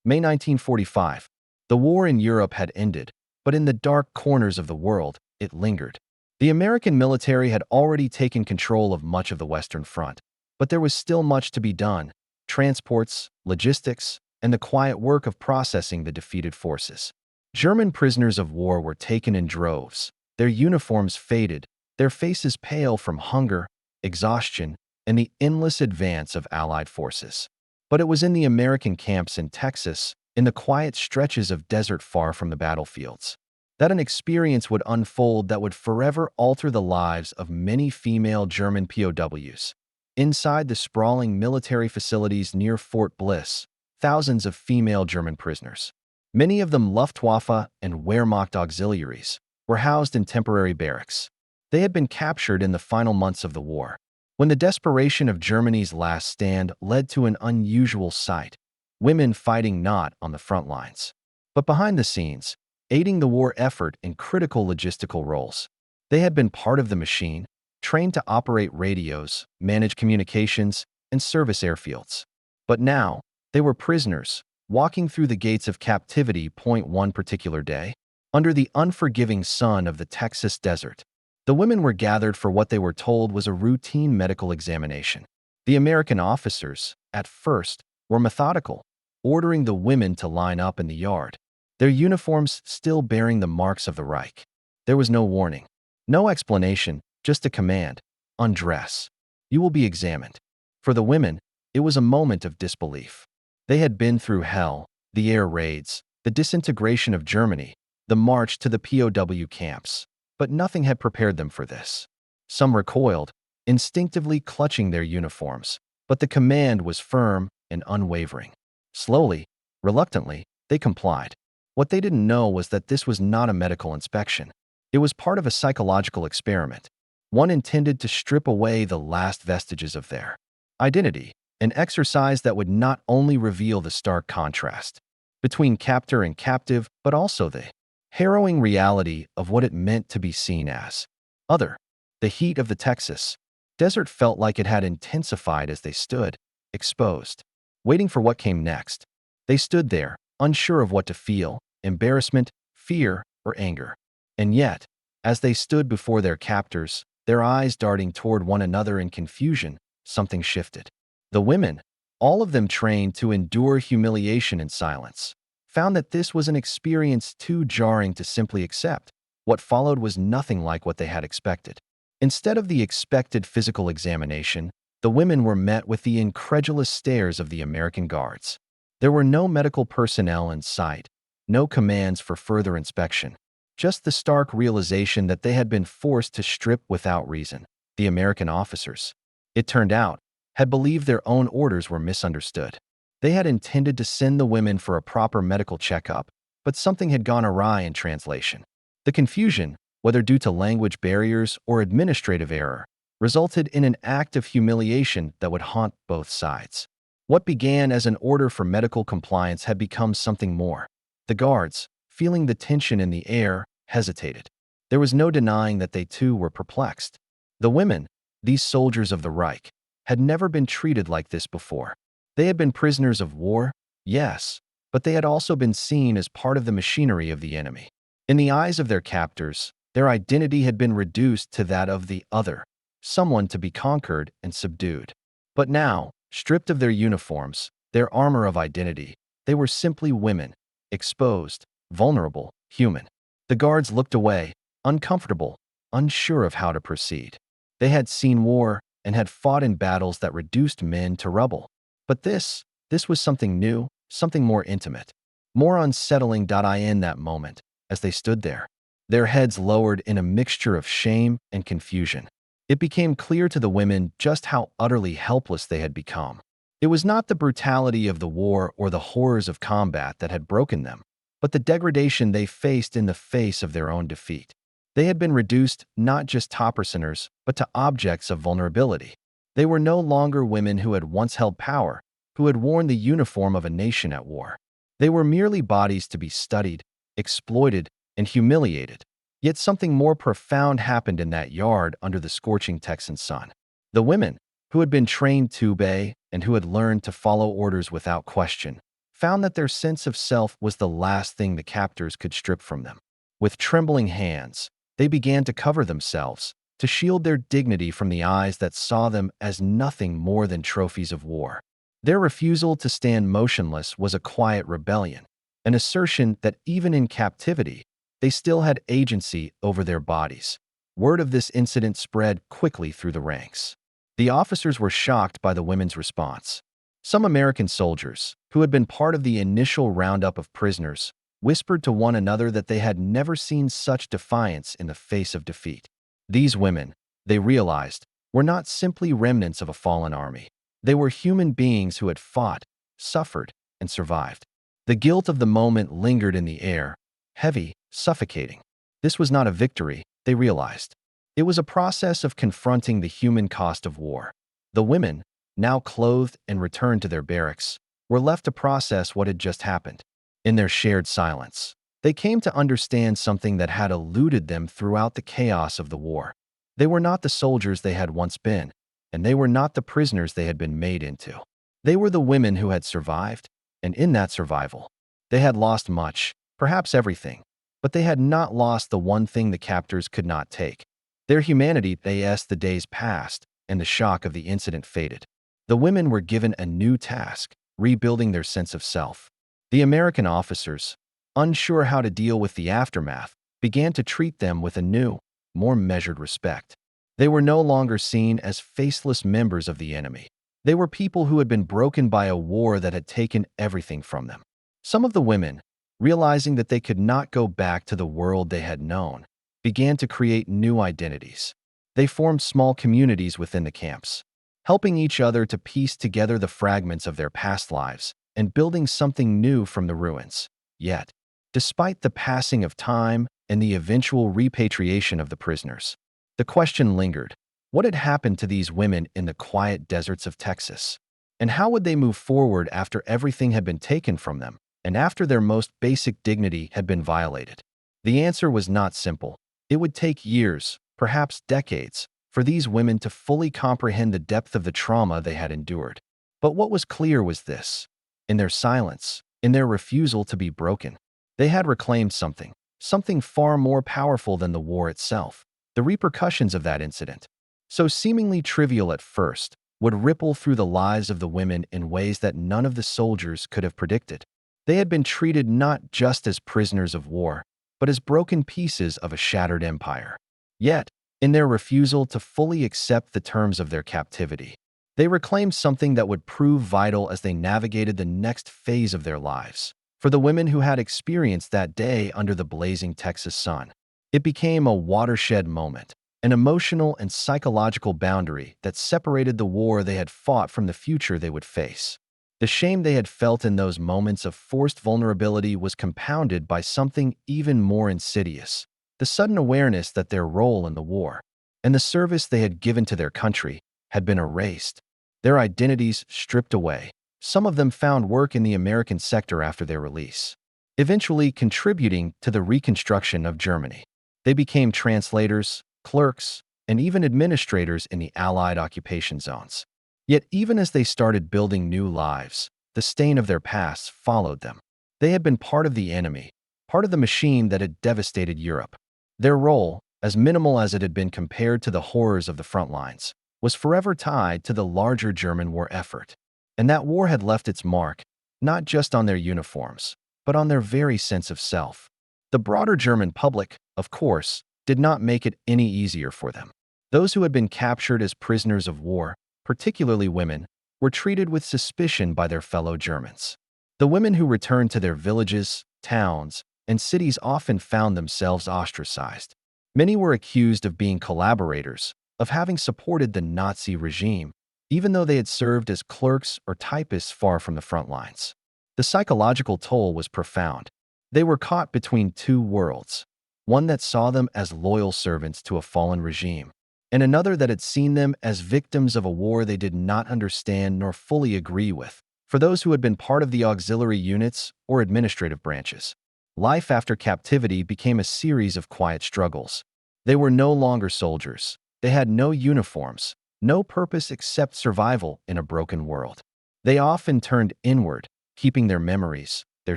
May 1945. The war in Europe had ended, but in the dark corners of the world, it lingered. The American military had already taken control of much of the Western Front, but there was still much to be done: transports, logistics, and the quiet work of processing the defeated forces. German prisoners of war were taken in droves, their uniforms faded, their faces pale from hunger, exhaustion, and the endless advance of Allied forces. But it was in the American camps in Texas, in the quiet stretches of desert far from the battlefields, that an experience would unfold that would forever alter the lives of many female German POWs. Inside the sprawling military facilities near Fort Bliss, thousands of female German prisoners, many of them Luftwaffe and Wehrmacht auxiliaries, were housed in temporary barracks. They had been captured in the final months of the war, when the desperation of Germany's last stand led to an unusual sight: women fighting not on the front lines, but behind the scenes, aiding the war effort in critical logistical roles. They had been part of the machine, trained to operate radios, manage communications, and service airfields. But now, they were prisoners, walking through the gates of captivity. One particular day, under the unforgiving sun of the Texas desert, the women were gathered for what they were told was a routine medical examination. The American officers, at first, were methodical, ordering the women to line up in the yard, their uniforms still bearing the marks of the Reich. There was no warning, no explanation, just a command: undress. You will be examined. For the women, it was a moment of disbelief. They had been through hell, the air raids, the disintegration of Germany, the march to the POW camps, but nothing had prepared them for this. Some recoiled, instinctively clutching their uniforms, but the command was firm and unwavering. Slowly, reluctantly, they complied. What they didn't know was that this was not a medical inspection. It was part of a psychological experiment, one intended to strip away the last vestiges of their identity, an exercise that would not only reveal the stark contrast between captor and captive, but also the harrowing reality of what it meant to be seen as other. The heat of the Texas desert felt like it had intensified as they stood, exposed, waiting for what came next. They stood there, unsure of what to feel: embarrassment, fear, or anger. And yet, as they stood before their captors, their eyes darting toward one another in confusion, something shifted. The women, all of them trained to endure humiliation in silence, found that this was an experience too jarring to simply accept. What followed was nothing like what they had expected. Instead of the expected physical examination, the women were met with the incredulous stares of the American guards. There were no medical personnel in sight, no commands for further inspection, just the stark realization that they had been forced to strip without reason. The American officers, it turned out, had believed their own orders were misunderstood. They had intended to send the women for a proper medical checkup, but something had gone awry in translation. The confusion, whether due to language barriers or administrative error, resulted in an act of humiliation that would haunt both sides. What began as an order for medical compliance had become something more. The guards, feeling the tension in the air, hesitated. There was no denying that they too were perplexed. The women, these soldiers of the Reich, had never been treated like this before. They had been prisoners of war, yes, but they had also been seen as part of the machinery of the enemy. In the eyes of their captors, their identity had been reduced to that of the other, someone to be conquered and subdued. But now, stripped of their uniforms, their armor of identity, they were simply women, exposed, vulnerable, human. The guards looked away, uncomfortable, unsure of how to proceed. They had seen war and had fought in battles that reduced men to rubble. But this was something new, something more intimate, more unsettling. In that moment, as they stood there, their heads lowered in a mixture of shame and confusion, it became clear to the women just how utterly helpless they had become. It was not the brutality of the war or the horrors of combat that had broken them, but the degradation they faced in the face of their own defeat. They had been reduced not just to prisoners, but to objects of vulnerability. They were no longer women who had once held power, who had worn the uniform of a nation at war. They were merely bodies to be studied, exploited, and humiliated. Yet something more profound happened in that yard under the scorching Texan sun. The women, who had been trained to obey and who had learned to follow orders without question, found that their sense of self was the last thing the captors could strip from them. With trembling hands, they began to cover themselves, to shield their dignity from the eyes that saw them as nothing more than trophies of war. Their refusal to stand motionless was a quiet rebellion, an assertion that even in captivity, they still had agency over their bodies. Word of this incident spread quickly through the ranks. The officers were shocked by the women's response. Some American soldiers, who had been part of the initial roundup of prisoners, whispered to one another that they had never seen such defiance in the face of defeat. These women, they realized, were not simply remnants of a fallen army. They were human beings who had fought, suffered, and survived. The guilt of the moment lingered in the air, heavy, suffocating. This was not a victory, they realized. It was a process of confronting the human cost of war. The women, now clothed and returned to their barracks, were left to process what had just happened. In their shared silence, they came to understand something that had eluded them throughout the chaos of the war. They were not the soldiers they had once been, and they were not the prisoners they had been made into. They were the women who had survived, and in that survival, they had lost much, perhaps everything, but they had not lost the one thing the captors could not take. Their humanity. As the days passed, and the shock of the incident faded, the women were given a new task, rebuilding their sense of self. The American officers, unsure how to deal with the aftermath, began to treat them with a new, more measured respect. They were no longer seen as faceless members of the enemy. They were people who had been broken by a war that had taken everything from them. Some of the women, realizing that they could not go back to the world they had known, began to create new identities. They formed small communities within the camps, helping each other to piece together the fragments of their past lives and building something new from the ruins. Yet, despite the passing of time and the eventual repatriation of the prisoners, the question lingered: what had happened to these women in the quiet deserts of Texas? And how would they move forward after everything had been taken from them, and after their most basic dignity had been violated? The answer was not simple. It would take years, perhaps decades, for these women to fully comprehend the depth of the trauma they had endured. But what was clear was this: in their silence, in their refusal to be broken, they had reclaimed something far more powerful than the war itself. The repercussions of that incident, so seemingly trivial at first, would ripple through the lives of the women in ways that none of the soldiers could have predicted. They had been treated not just as prisoners of war, but as broken pieces of a shattered empire. Yet, in their refusal to fully accept the terms of their captivity, they reclaimed something that would prove vital as they navigated the next phase of their lives. For the women who had experienced that day under the blazing Texas sun, it became a watershed moment, an emotional and psychological boundary that separated the war they had fought from the future they would face. The shame they had felt in those moments of forced vulnerability was compounded by something even more insidious: the sudden awareness that their role in the war and the service they had given to their country had been erased, their identities stripped away. Some of them found work in the American sector after their release, eventually contributing to the reconstruction of Germany. They became translators, clerks, and even administrators in the Allied occupation zones. Yet even as they started building new lives, the stain of their past followed them. They had been part of the enemy, part of the machine that had devastated Europe. Their role, as minimal as it had been compared to the horrors of the front lines, was forever tied to the larger German war effort. And that war had left its mark, not just on their uniforms, but on their very sense of self. The broader German public, of course, did not make it any easier for them. Those who had been captured as prisoners of war, particularly women, were treated with suspicion by their fellow Germans. The women who returned to their villages, towns, and cities often found themselves ostracized. Many were accused of being collaborators, of having supported the Nazi regime, even though they had served as clerks or typists far from the front lines. The psychological toll was profound. They were caught between two worlds, one that saw them as loyal servants to a fallen regime, and another that had seen them as victims of a war they did not understand nor fully agree with. For those who had been part of the auxiliary units or administrative branches, life after captivity became a series of quiet struggles. They were no longer soldiers. They had no uniforms, no purpose except survival in a broken world. They often turned inward, keeping their memories, their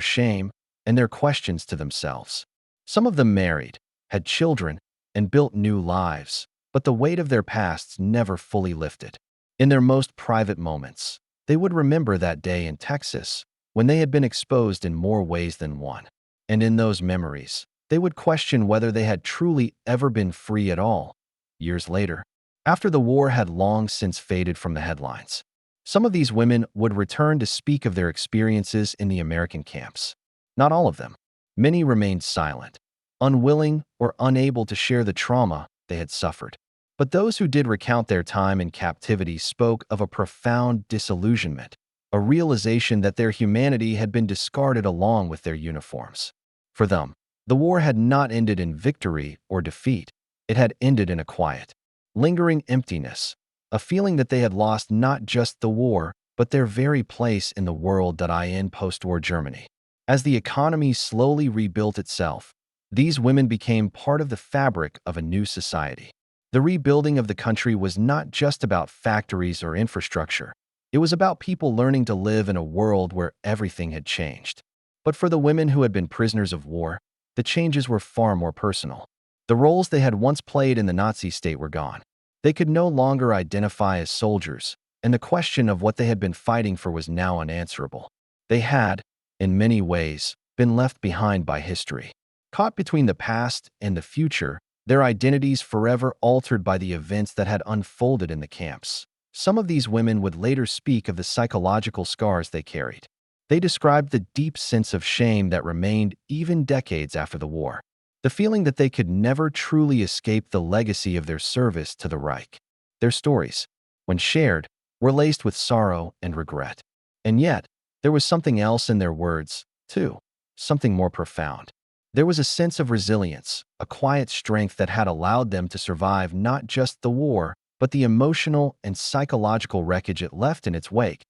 shame, and their questions to themselves. Some of them married, had children, and built new lives, but the weight of their pasts never fully lifted. In their most private moments, they would remember that day in Texas when they had been exposed in more ways than one. And in those memories, they would question whether they had truly ever been free at all. Years later, after the war had long since faded from the headlines, some of these women would return to speak of their experiences in the American camps. Not all of them. Many remained silent, unwilling or unable to share the trauma they had suffered. But those who did recount their time in captivity spoke of a profound disillusionment, a realization that their humanity had been discarded along with their uniforms. For them, the war had not ended in victory or defeat. It had ended in a quiet, lingering emptiness, a feeling that they had lost not just the war, but their very place in the world. In post-war Germany, as the economy slowly rebuilt itself, these women became part of the fabric of a new society. The rebuilding of the country was not just about factories or infrastructure. It was about people learning to live in a world where everything had changed. But for the women who had been prisoners of war, the changes were far more personal. The roles they had once played in the Nazi state were gone. They could no longer identify as soldiers, and the question of what they had been fighting for was now unanswerable. They had, in many ways, been left behind by history. Caught between the past and the future, their identities forever altered by the events that had unfolded in the camps. Some of these women would later speak of the psychological scars they carried. They described the deep sense of shame that remained even decades after the war. The feeling that they could never truly escape the legacy of their service to the Reich. Their stories, when shared, were laced with sorrow and regret. And yet, there was something else in their words, too, something more profound. There was a sense of resilience, a quiet strength that had allowed them to survive not just the war, but the emotional and psychological wreckage it left in its wake.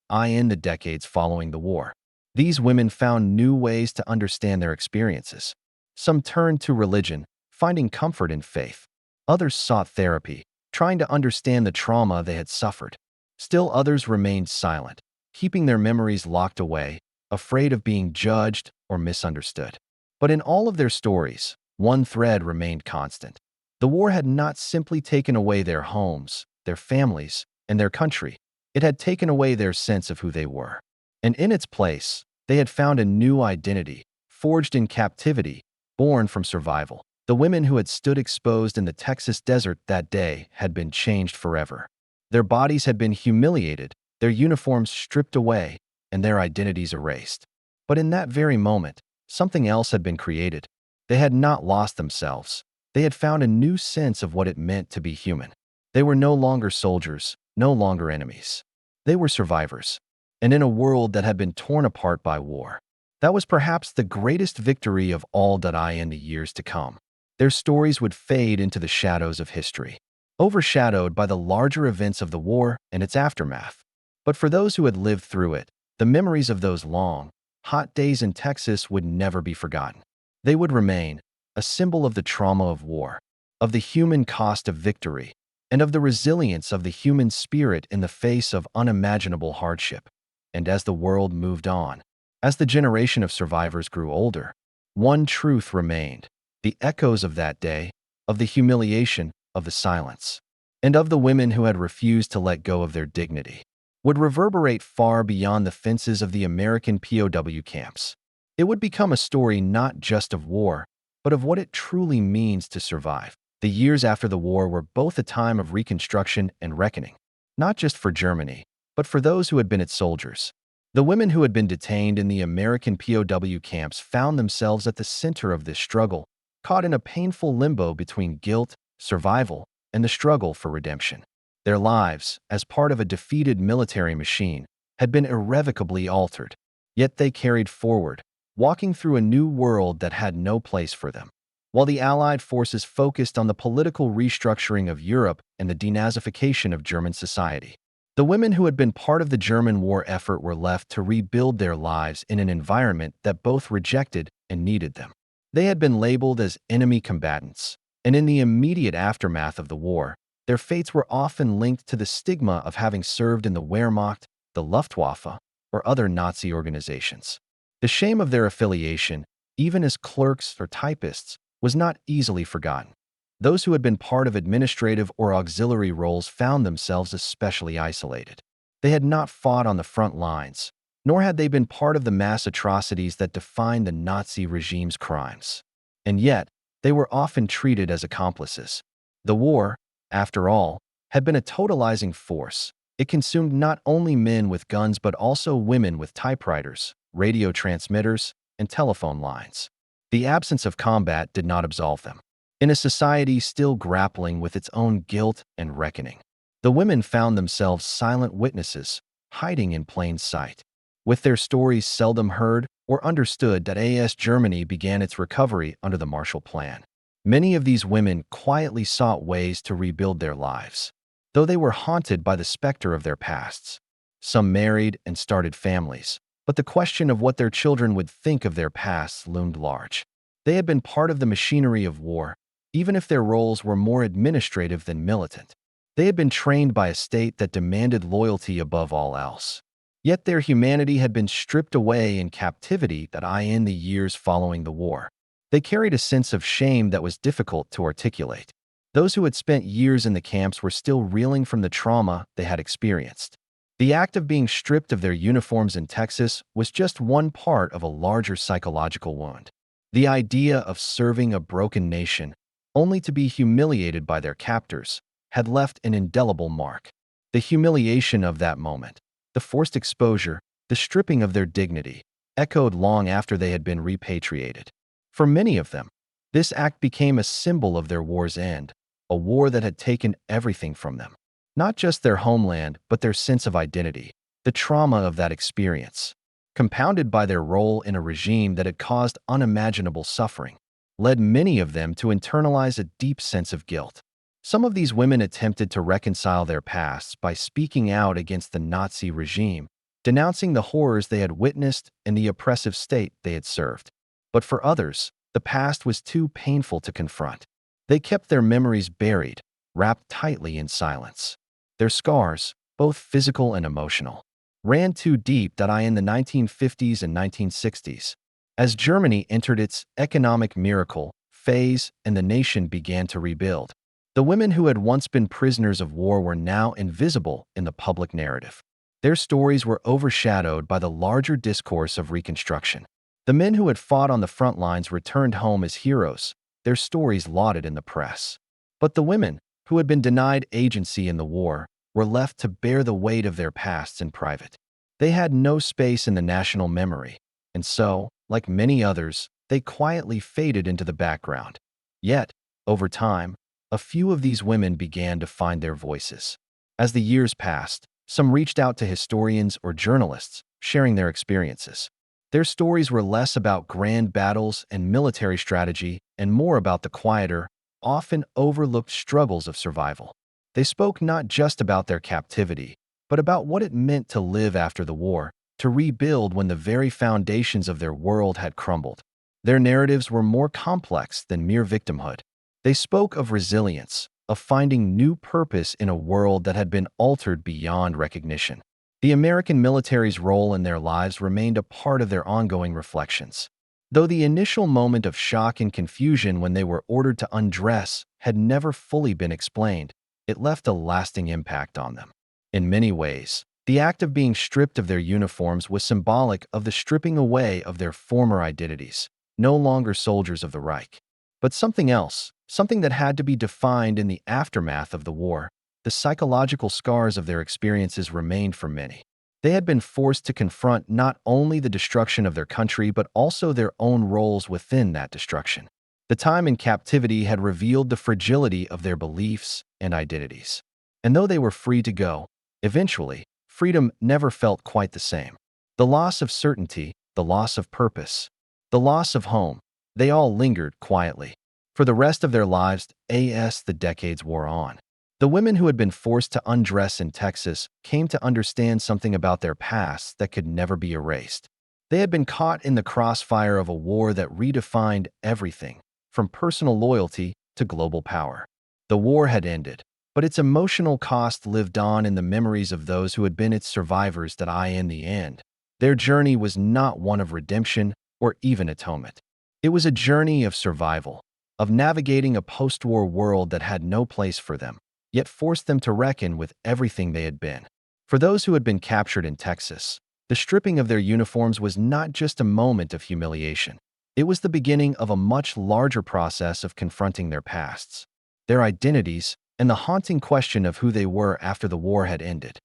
In the decades following the war, these women found new ways to understand their experiences. Some turned to religion, finding comfort in faith. Others sought therapy, trying to understand the trauma they had suffered. Still others remained silent, keeping their memories locked away, afraid of being judged or misunderstood. But in all of their stories, one thread remained constant. The war had not simply taken away their homes, their families, and their country. It had taken away their sense of who they were. And in its place, they had found a new identity, forged in captivity, born from survival. The women who had stood exposed in the Texas desert that day had been changed forever. Their bodies had been humiliated, their uniforms stripped away, and their identities erased. But in that very moment, something else had been created. They had not lost themselves. They had found a new sense of what it meant to be human. They were no longer soldiers, no longer enemies. They were survivors. And in a world that had been torn apart by war, that was perhaps the greatest victory of all. In the years to come, their stories would fade into the shadows of history, overshadowed by the larger events of the war and its aftermath. But for those who had lived through it, the memories of those long, hot days in Texas would never be forgotten. They would remain a symbol of the trauma of war, of the human cost of victory, and of the resilience of the human spirit in the face of unimaginable hardship. And as the world moved on, as the generation of survivors grew older, one truth remained: the echoes of that day, of the humiliation, of the silence, and of the women who had refused to let go of their dignity, would reverberate far beyond the fences of the American POW camps. It would become a story not just of war, but of what it truly means to survive. The years after the war were both a time of reconstruction and reckoning, not just for Germany, but for those who had been its soldiers. The women who had been detained in the American POW camps found themselves at the center of this struggle, caught in a painful limbo between guilt, survival, and the struggle for redemption. Their lives, as part of a defeated military machine, had been irrevocably altered, yet they carried forward, walking through a new world that had no place for them. While the Allied forces focused on the political restructuring of Europe and the denazification of German society, the women who had been part of the German war effort were left to rebuild their lives in an environment that both rejected and needed them. They had been labeled as enemy combatants, and in the immediate aftermath of the war, their fates were often linked to the stigma of having served in the Wehrmacht, the Luftwaffe, or other Nazi organizations. The shame of their affiliation, even as clerks or typists, was not easily forgotten. Those who had been part of administrative or auxiliary roles found themselves especially isolated. They had not fought on the front lines, nor had they been part of the mass atrocities that defined the Nazi regime's crimes. And yet, they were often treated as accomplices. The war, after all, had been a totalizing force. It consumed not only men with guns but also women with typewriters, radio transmitters, and telephone lines. The absence of combat did not absolve them. In a society still grappling with its own guilt and reckoning, the women found themselves silent witnesses, hiding in plain sight. With their stories seldom heard or understood that AS Germany began its recovery under the Marshall Plan. Many of these women quietly sought ways to rebuild their lives, though they were haunted by the specter of their pasts. Some married and started families, but the question of what their children would think of their pasts loomed large. They had been part of the machinery of war, even if their roles were more administrative than militant. They had been trained by a state that demanded loyalty above all else. Yet their humanity had been stripped away in captivity in the years following the war. They carried a sense of shame that was difficult to articulate. Those who had spent years in the camps were still reeling from the trauma they had experienced. The act of being stripped of their uniforms in Texas was just one part of a larger psychological wound. The idea of serving a broken nation, only to be humiliated by their captors, had left an indelible mark. The humiliation of that moment, the forced exposure, the stripping of their dignity, echoed long after they had been repatriated. For many of them, this act became a symbol of their war's end, a war that had taken everything from them. Not just their homeland, but their sense of identity. The trauma of that experience, compounded by their role in a regime that had caused unimaginable suffering, led many of them to internalize a deep sense of guilt. Some of these women attempted to reconcile their pasts by speaking out against the Nazi regime, denouncing the horrors they had witnessed and the oppressive state they had served. But for others, the past was too painful to confront. They kept their memories buried, wrapped tightly in silence. Their scars, both physical and emotional, ran too deep in the 1950s and 1960s. As Germany entered its economic miracle phase and the nation began to rebuild, the women who had once been prisoners of war were now invisible in the public narrative. Their stories were overshadowed by the larger discourse of Reconstruction. The men who had fought on the front lines returned home as heroes, their stories lauded in the press. But the women, who had been denied agency in the war, were left to bear the weight of their pasts in private. They had no space in the national memory, and so, like many others, they quietly faded into the background. Yet, over time, a few of these women began to find their voices. As the years passed, some reached out to historians or journalists, sharing their experiences. Their stories were less about grand battles and military strategy and more about the quieter, often overlooked struggles of survival. They spoke not just about their captivity, but about what it meant to live after the war, to rebuild when the very foundations of their world had crumbled. Their narratives were more complex than mere victimhood. They spoke of resilience, of finding new purpose in a world that had been altered beyond recognition. The American military's role in their lives remained a part of their ongoing reflections. Though the initial moment of shock and confusion when they were ordered to undress had never fully been explained, it left a lasting impact on them. In many ways, the act of being stripped of their uniforms was symbolic of the stripping away of their former identities, no longer soldiers of the Reich. But something else, something that had to be defined in the aftermath of the war, the psychological scars of their experiences remained for many. They had been forced to confront not only the destruction of their country but also their own roles within that destruction. The time in captivity had revealed the fragility of their beliefs and identities. And though they were free to go, eventually, freedom never felt quite the same. The loss of certainty, the loss of purpose, the loss of home, they all lingered quietly. For the rest of their lives, the decades wore on. The women who had been forced to undress in Texas came to understand something about their pasts that could never be erased. They had been caught in the crossfire of a war that redefined everything, from personal loyalty to global power. The war had ended, but its emotional cost lived on in the memories of those who had been its survivors in the end. Their journey was not one of redemption or even atonement. It was a journey of survival, of navigating a post-war world that had no place for them, yet forced them to reckon with everything they had been. For those who had been captured in Texas, the stripping of their uniforms was not just a moment of humiliation. It was the beginning of a much larger process of confronting their pasts, their identities, and the haunting question of who they were after the war had ended.